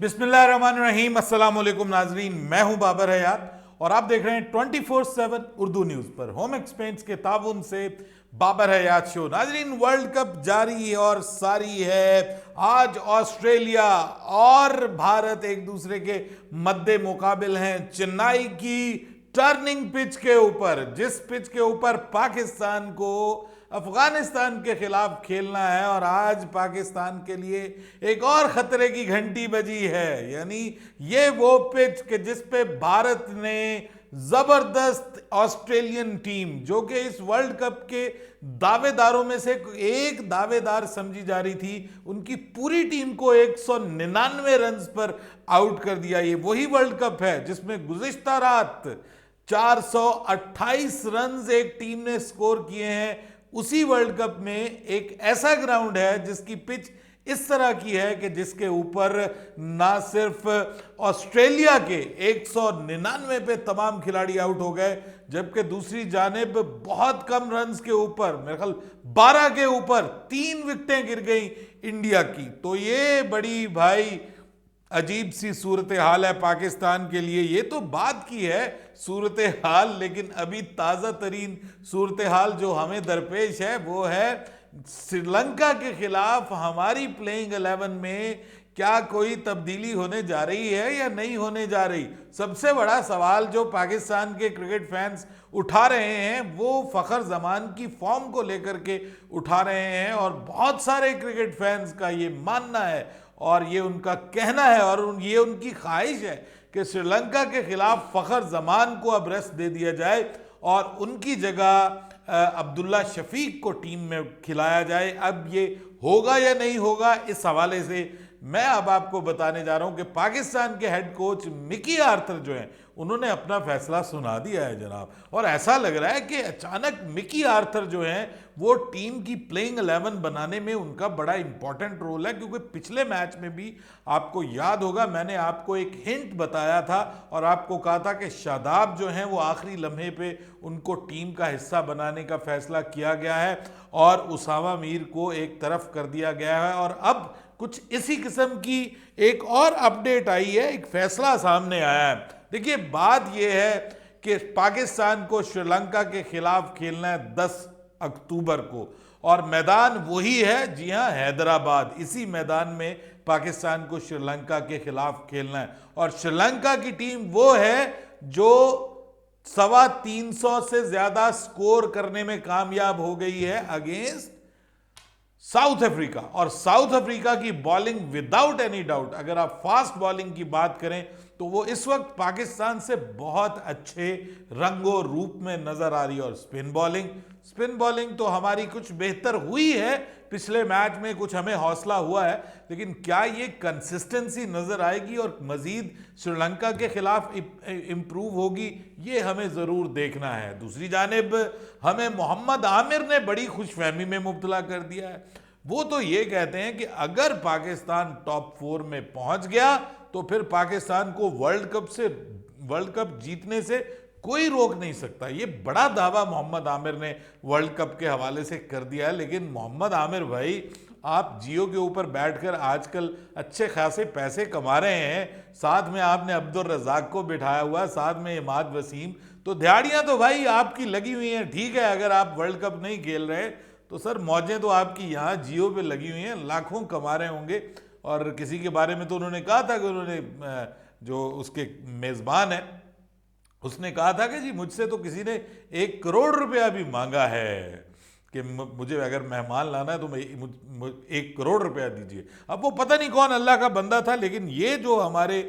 बिस्मिल्लाहिर्रहमानिर्रहीम, अस्सलाम वालेकुम नाजरीन। मैं हूं बाबर हयात और आप देख रहे हैं 24/7 उर्दू न्यूज़ पर होम एक्सपेंस के ताउन से बाबर हयात शो। नाजरीन, वर्ल्ड कप जारी और सारी है। आज ऑस्ट्रेलिया और भारत एक दूसरे के मद्दे मुकाबिल हैं चेन्नई की टर्निंग पिच के ऊपर, जिस पिच के ऊपर पाकिस्तान को अफगानिस्तान के खिलाफ खेलना है। और आज पाकिस्तान के लिए एक और खतरे की घंटी बजी है, यानी ये वो पिच के जिस पे भारत ने जबरदस्त ऑस्ट्रेलियन टीम, जो कि इस वर्ल्ड कप के दावेदारों में से एक दावेदार समझी जा रही थी, उनकी पूरी टीम को 199 रन पर आउट कर दिया। ये वही वर्ल्ड कप है जिसमें गुज़िश्ता रात 428 रन एक टीम ने स्कोर किए हैं। उसी वर्ल्ड कप में एक ऐसा ग्राउंड है जिसकी पिच इस तरह की है कि जिसके ऊपर ना सिर्फ ऑस्ट्रेलिया के 199 पे तमाम खिलाड़ी आउट हो गए, जबकि दूसरी जानिब बहुत कम रन्स के ऊपर, मेरे ख्याल 12 के ऊपर 3 विकेटें गिर गई इंडिया की। तो ये बड़ी भाई अजीब सी सूरत हाल है पाकिस्तान के लिए। ये तो बात की है सूरत हाल, लेकिन अभी ताज़ा तरीन सूरत हाल जो हमें दरपेश है वो है श्रीलंका के खिलाफ हमारी प्लेइंग 11 में क्या कोई तब्दीली होने जा रही है या नहीं होने जा रही। सबसे बड़ा सवाल जो पाकिस्तान के क्रिकेट फैंस उठा रहे हैं वो फ़खर जमान की फॉर्म को लेकर के उठा रहे हैं, और बहुत सारे क्रिकेट फैंस का ये मानना है और ये उनका कहना है और ये उनकी ख्वाहिश है कि श्रीलंका के खिलाफ फ़खर जमान को अब रेस्ट दे दिया जाए और उनकी जगह अब्दुल्ला शफीक को टीम में खिलाया जाए। अब ये होगा या नहीं होगा, इस हवाले से मैं अब आपको बताने जा रहा हूं कि पाकिस्तान के हेड कोच मिकी आर्थर जो हैं उन्होंने अपना फैसला सुना दिया है जनाब। और ऐसा लग रहा है कि अचानक मिकी आर्थर जो हैं वो टीम की प्लेइंग 11 बनाने में उनका बड़ा इंपॉर्टेंट रोल है, क्योंकि पिछले मैच में भी आपको याद होगा मैंने आपको एक हिंट बताया था और आपको कहा था कि शादाब जो हैं वो आखिरी लम्हे पे उनको टीम का हिस्सा बनाने का फैसला किया गया है और उसामा मीर को एक तरफ कर दिया गया है। और अब कुछ इसी किस्म की एक और अपडेट आई है, एक फैसला सामने आया है। देखिए, बात यह है कि पाकिस्तान को श्रीलंका के खिलाफ खेलना है 10 अक्टूबर को, और मैदान वही है, जी हां, हैदराबाद। इसी मैदान में पाकिस्तान को श्रीलंका के खिलाफ खेलना है और श्रीलंका की टीम वो है जो 325 से ज्यादा स्कोर करने में कामयाब हो गई है अगेंस्ट साउथ अफ्रीका। और साउथ अफ्रीका की बॉलिंग विदाउट एनी डाउट, अगर आप फास्ट बॉलिंग की बात करें तो वो इस वक्त पाकिस्तान से बहुत अच्छे रंगो रूप में नजर आ रही है। और स्पिन बॉलिंग तो हमारी कुछ बेहतर हुई है, पिछले मैच में कुछ हमें हौसला हुआ है, लेकिन क्या ये कंसिस्टेंसी नजर आएगी और मजीद श्रीलंका के खिलाफ इंप्रूव होगी, ये हमें जरूर देखना है। दूसरी जानिब हमें मोहम्मद आमिर ने बड़ी खुशफहमी में मुब्तला कर दिया है। वो तो ये कहते हैं कि अगर पाकिस्तान टॉप 4 में पहुंच गया तो फिर पाकिस्तान को वर्ल्ड कप जीतने से कोई रोक नहीं सकता। ये बड़ा दावा मोहम्मद आमिर ने वर्ल्ड कप के हवाले से कर दिया है। लेकिन मोहम्मद आमिर भाई, आप जियो के ऊपर बैठकर आजकल अच्छे खासे पैसे कमा रहे हैं, साथ में आपने अब्दुल रज़ाक को बिठाया हुआ, साथ में इमाद वसीम, तो दिहाड़ियां तो भाई आपकी लगी हुई हैं। ठीक है, अगर आप वर्ल्ड कप नहीं खेल रहे तो सर मौजें तो आपकी यहाँ जियो पे लगी हुई हैं, लाखों कमा रहे होंगे। और किसी के बारे में तो उन्होंने कहा था कि उन्होंने जो उसके मेज़बान है उसने कहा था कि जी मुझसे तो किसी ने 1 करोड़ रुपया भी मांगा है कि मुझे अगर मेहमान लाना है तो 1 करोड़ रुपया दीजिए। अब वो पता नहीं कौन अल्लाह का बंदा था, लेकिन ये जो हमारे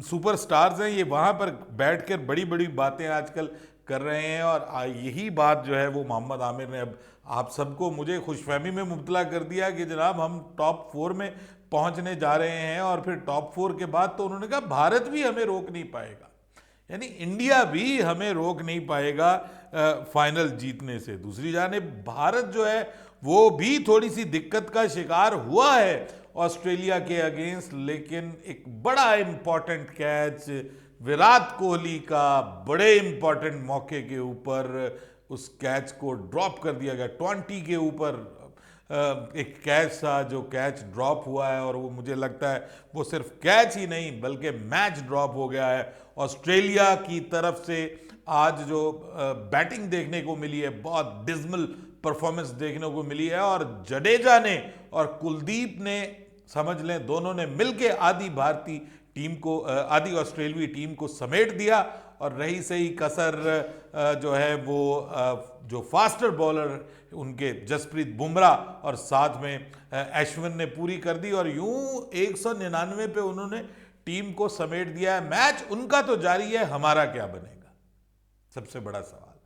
सुपरस्टार्स हैं ये वहाँ पर बैठकर बड़ी बड़ी बातें आजकल कर रहे हैं। और यही बात जो है वो मोहम्मद आमिर ने अब आप सबको, मुझे खुशफहमी में मुब्तला कर दिया कि जनाब हम टॉप 4 में पहुंचने जा रहे हैं। और फिर टॉप 4 के बाद तो उन्होंने कहा भारत भी हमें रोक नहीं पाएगा, यानी इंडिया भी हमें रोक नहीं पाएगा फाइनल जीतने से। दूसरी जानिब भारत जो है वो भी थोड़ी सी दिक्कत का शिकार हुआ है ऑस्ट्रेलिया के अगेंस्ट, लेकिन एक बड़ा इंपॉर्टेंट कैच विराट कोहली का बड़े इंपॉर्टेंट मौके के ऊपर उस कैच को ड्रॉप कर दिया गया 20 के ऊपर। एक कैच था जो कैच ड्रॉप हुआ है, और वो मुझे लगता है वो सिर्फ कैच ही नहीं बल्कि मैच ड्रॉप हो गया है। ऑस्ट्रेलिया की तरफ से आज जो बैटिंग देखने को मिली है, बहुत डिस्मल परफॉर्मेंस देखने को मिली है, और जडेजा ने और कुलदीप ने, समझ लें दोनों ने मिलके आधी भारतीय टीम को, आधी ऑस्ट्रेलियाई टीम को समेट दिया। और रही सही कसर जो है वो जो फास्टर बॉलर उनके जसप्रीत बुमराह और साथ में अश्विन ने पूरी कर दी, और यूं 199 पे उन्होंने टीम को समेट दिया है। मैच उनका तो जारी है, हमारा क्या बनेगा, सबसे बड़ा सवाल।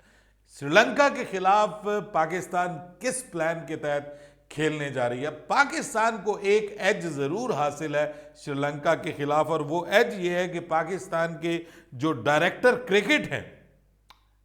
श्रीलंका के खिलाफ पाकिस्तान किस प्लान के तहत खेलने जा रही है? पाकिस्तान को एक एज जरूर हासिल है श्रीलंका के खिलाफ, और वो एज ये है कि पाकिस्तान के जो डायरेक्टर क्रिकेट हैं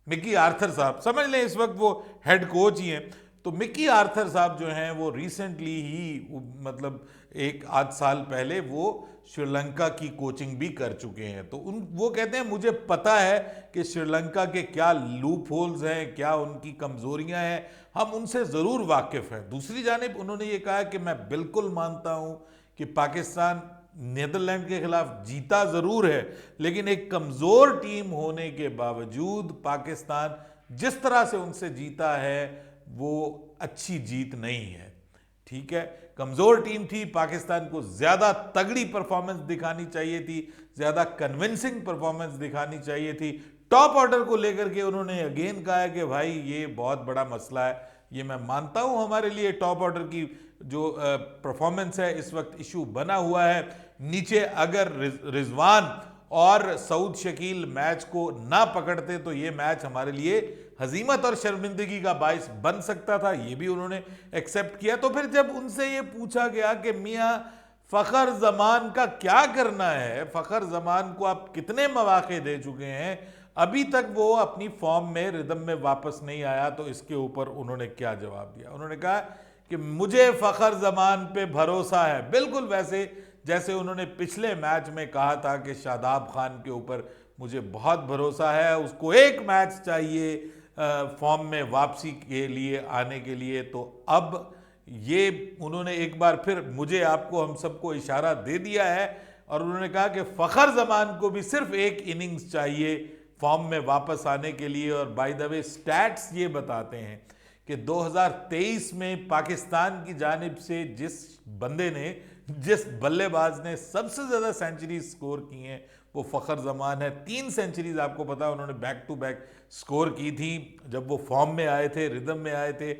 मिकी आर्थर साहब, समझ लें इस वक्त वो हेड कोच ही हैं, तो मिकी आर्थर साहब जो हैं वो रिसेंटली ही, मतलब एक आध साल पहले वो श्रीलंका की कोचिंग भी कर चुके हैं। तो वो कहते हैं मुझे पता है कि श्रीलंका के क्या लूप होल्स हैं, क्या उनकी कमजोरियां हैं, हम उनसे ज़रूर वाकिफ़ हैं। दूसरी जानिब उन्होंने ये कहा कि मैं बिल्कुल मानता हूं कि पाकिस्तान नीदरलैंड के खिलाफ जीता ज़रूर है, लेकिन एक कमज़ोर टीम होने के बावजूद पाकिस्तान जिस तरह से उनसे जीता है वो अच्छी जीत नहीं है। ठीक है, कमज़ोर टीम थी, पाकिस्तान को ज़्यादा तगड़ी परफॉर्मेंस दिखानी चाहिए थी, ज़्यादा कन्विंसिंग परफॉर्मेंस दिखानी चाहिए थी। टॉप ऑर्डर को लेकर के उन्होंने अगेन कहा है कि भाई ये बहुत बड़ा मसला है, ये मैं मानता हूं हमारे लिए टॉप ऑर्डर की जो परफॉर्मेंस है इस वक्त इशू बना हुआ है। नीचे अगर रिजवान और सऊद शकील मैच को ना पकड़ते तो ये मैच हमारे लिए हजीमत और शर्मिंदगी का बाइस बन सकता था, ये भी उन्होंने एक्सेप्ट किया। तो फिर जब उनसे ये पूछा गया कि मियां फ़खर ज़मान का क्या करना है, फ़खर ज़मान को आप कितने मौके दे चुके हैं, अभी तक वो अपनी फॉर्म में, रिदम में वापस नहीं आया, तो इसके ऊपर उन्होंने क्या जवाब दिया? उन्होंने कहा कि मुझे फ़खर ज़मान पे भरोसा है, बिल्कुल वैसे जैसे उन्होंने पिछले मैच में कहा था कि शादाब खान के ऊपर मुझे बहुत भरोसा है, उसको एक मैच चाहिए फॉर्म में वापसी के लिए आने के लिए। तो अब ये उन्होंने एक बार फिर मुझे, आपको, हम सबको इशारा दे दिया है, और उन्होंने कहा कि फ़खर ज़मान को भी सिर्फ एक इनिंग्स चाहिए फॉर्म में वापस आने के लिए। और बाय द वे स्टैट्स ये बताते हैं कि 2023 में पाकिस्तान की जानिब से जिस बंदे ने, जिस बल्लेबाज ने सबसे ज़्यादा सेंचुरी स्कोर की हैं वो फ़खर ज़मान है। 3 सेंचुरीज आपको पता है उन्होंने बैक टू बैक स्कोर की थी जब वो फॉर्म में आए थे, रिदम में आए थे।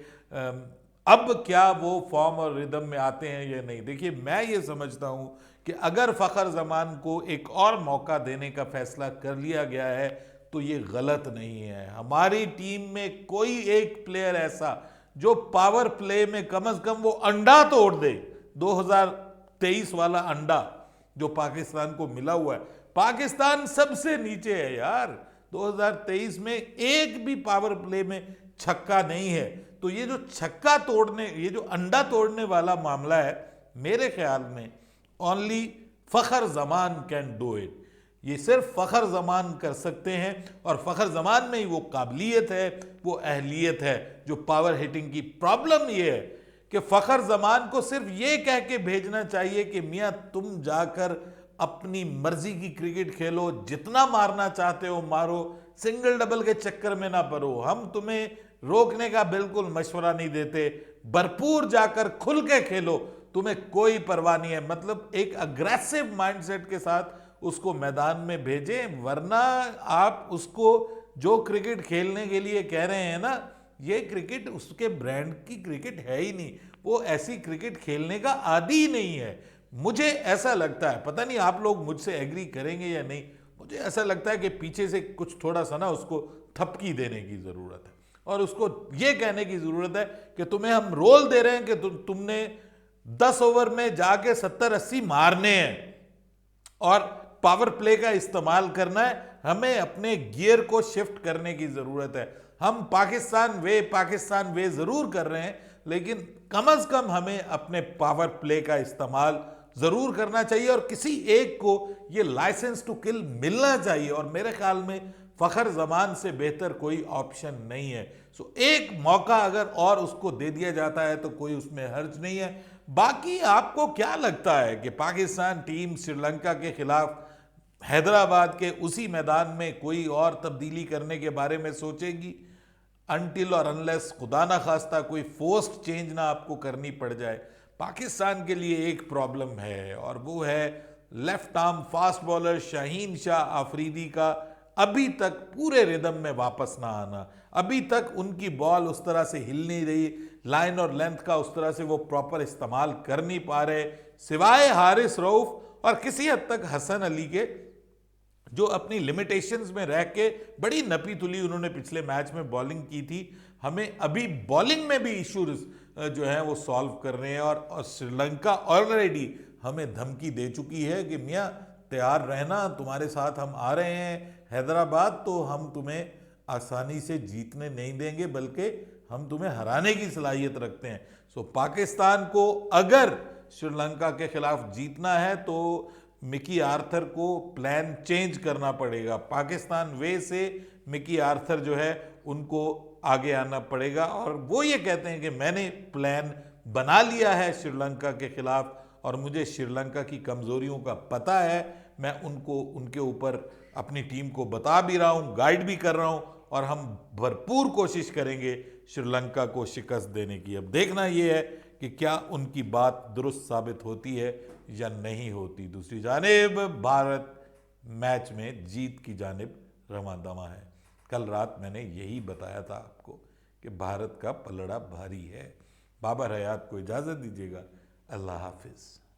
अब क्या वो फॉर्म और रिदम में आते हैं या नहीं? देखिए, मैं ये समझता हूं कि अगर फ़खर ज़मान को एक और मौका देने का फैसला कर लिया गया है तो ये गलत नहीं है। हमारी टीम में कोई एक प्लेयर ऐसा जो पावर प्ले में कम से कम वो अंडा तोड़ दे, 2023 वाला अंडा जो पाकिस्तान को मिला हुआ है। पाकिस्तान सबसे नीचे है यार, 2023 में एक भी पावर प्ले में छक्का नहीं है। तो ये जो छक्का तोड़ने, ये जो अंडा तोड़ने वाला मामला है, मेरे ख्याल में only Fakhar Zaman can do it. ये सिर्फ फ़खर ज़मान कर सकते हैं, और फ़खर ज़मान में ही वो काबिलियत है, वो अहलियत है। जो पावर हिटिंग की प्रॉब्लम ये है कि फ़खर ज़मान को सिर्फ ये कह के भेजना चाहिए कि मियाँ तुम जाकर अपनी मर्जी की क्रिकेट खेलो, जितना मारना चाहते हो मारो, सिंगल डबल के चक्कर में ना पड़ो, हम तुम्हें रोकने का बिल्कुल मशवरा नहीं देते, भरपूर जाकर खुल के खेलो, तुम्हें कोई परवाह नहीं है। मतलब एक अग्रेसिव माइंडसेट के साथ उसको मैदान में भेजें, वरना आप उसको जो क्रिकेट खेलने के लिए कह रहे हैं ना, ये क्रिकेट उसके ब्रांड की क्रिकेट है ही नहीं, वो ऐसी क्रिकेट खेलने का आदी ही नहीं है। मुझे ऐसा लगता है, पता नहीं आप लोग मुझसे एग्री करेंगे या नहीं, मुझे ऐसा लगता है कि पीछे से कुछ थोड़ा सा ना उसको थपकी देने की ज़रूरत है, और उसको ये कहने की ज़रूरत है कि तुम्हें हम रोल दे रहे हैं कि तुमने 10 ओवर में जाके 70-80 मारने हैं और पावर प्ले का इस्तेमाल करना है। हमें अपने गियर को शिफ्ट करने की ज़रूरत है। हम पाकिस्तान वे ज़रूर कर रहे हैं, लेकिन कम से कम हमें अपने पावर प्ले का इस्तेमाल ज़रूर करना चाहिए, और किसी एक को ये लाइसेंस टू किल मिलना चाहिए। और मेरे ख्याल में फ़खर जमान से बेहतर कोई ऑप्शन नहीं है। सो एक मौका अगर और उसको दे दिया जाता है तो कोई उसमें हर्ज नहीं है। बाकी आपको क्या लगता है कि पाकिस्तान टीम श्रीलंका के खिलाफ हैदराबाद के उसी मैदान में कोई और तब्दीली करने के बारे में सोचेगी? अनटिल और अनलेस खुदा ना खास्ता कोई फोर्स्ड चेंज ना आपको करनी पड़ जाए। पाकिस्तान के लिए एक प्रॉब्लम है और वो है left arm fast bowler Shaheen Shah Afridi का अभी तक पूरे रिदम में वापस ना आना। अभी तक उनकी बॉल उस तरह से हिल नहीं रही, लाइन और लेंथ का उस तरह से वो प्रॉपर इस्तेमाल कर नहीं पा रहे, सिवाय हारिस रऊफ और किसी हद तक हसन अली के, जो अपनी लिमिटेशंस में रह के बड़ी नपी तुली उन्होंने पिछले मैच में बॉलिंग की थी। हमें अभी बॉलिंग में भी इश्यूज जो है वो सॉल्व कर रहे हैं और श्रीलंका ऑलरेडी हमें धमकी दे चुकी है कि मियाँ तैयार रहना, तुम्हारे साथ हम आ रहे हैं हैदराबाद, तो हम तुम्हें आसानी से जीतने नहीं देंगे बल्कि हम तुम्हें हराने की सलाहियत रखते हैं। सो पाकिस्तान को अगर श्रीलंका के खिलाफ जीतना है तो मिकी आर्थर को प्लान चेंज करना पड़ेगा। पाकिस्तान वे से मिकी आर्थर जो है उनको आगे आना पड़ेगा और वो ये कहते हैं कि मैंने प्लान बना लिया है श्रीलंका के खिलाफ और मुझे श्रीलंका की कमजोरियों का पता है। मैं उनको उनके ऊपर अपनी टीम को बता भी रहा हूँ, गाइड भी कर रहा हूँ और हम भरपूर कोशिश करेंगे श्रीलंका को शिकस्त देने की। अब देखना ये है कि क्या उनकी बात दुरुस्त साबित होती है या नहीं होती। दूसरी जानिब भारत मैच में जीत की जानिब रवां-दवां है। कल रात मैंने यही बताया था आपको कि भारत का पलड़ा भारी है। बाबर हयात को इजाज़त दीजिएगा। अल्लाह हाफिज़।